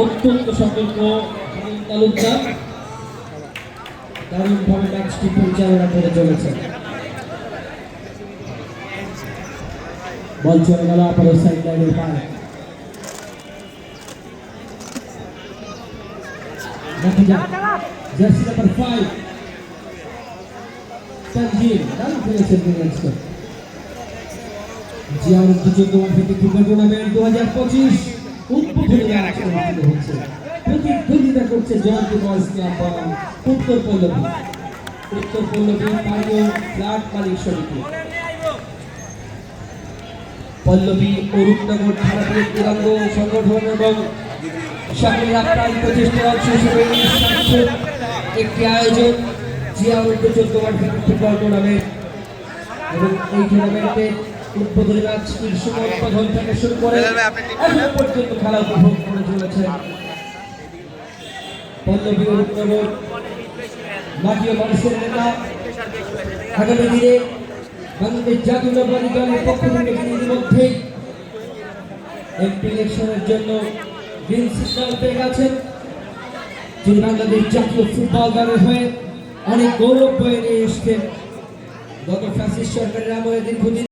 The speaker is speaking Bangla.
অত্যন্ত সতর্ক তালুকদার দারুণভাবে ম্যাচটি পরিচালনা করে চলেছে। বল চলে গেল আপার সাইড লাইনের পারে, জার্সি নাম্বার 5 তানজিম দারুণ খেলেছেন ম্যাচটা। জিয়াউর চট্টগ্রাম ভিত্তিক ফুটবল টুর্নামেন্ট 2025 উদ্বোধনী ম্যাচ অনুষ্ঠিত হচ্ছে। প্রতিদ্বন্দ্বিতা করছে জয়ন্তী বয়স ক্লাব উত্তর পল্লবী পানীয় ফ্ল্যাট মালিক সমিতি, পল্লবী ও রূপনগর থানার তিরঙ্গ সংগঠন এবং সকলের আপ্রাণ প্রচেষ্টার অংশ হিসেবে একটি আয়োজন জিয়াউর চট্টগ্রাম ভিত্তিক ফুটবল টুর্নামেন্ট। এবং এই টুর্নামেন্টে উদ্বোধনী ম্যাচটির উদ্বোধন থেকে শুরু করে এখন পর্যন্ত খেলা উপভোগ করে চলেছেন পল্লবী ও রূপনগর মাটি ও মানুষের নেতা। আগামী দিনে বাংলাদেশ জাতীয়তাবাদী দলের পক্ষ থেকে ইতিমধ্যে এমপি ইলেকশনের জন্য গ্রিন সিগন্যাল পেয়ে গেছেন, যিনি বাংলাদেশ জাতীয় ফুটবল দলের হয়ে অনেক গৌরব বয়ে নিয়ে এসছেন। গত ফ্যাসিস্ট সরকারের আমলে দীর্ঘদিন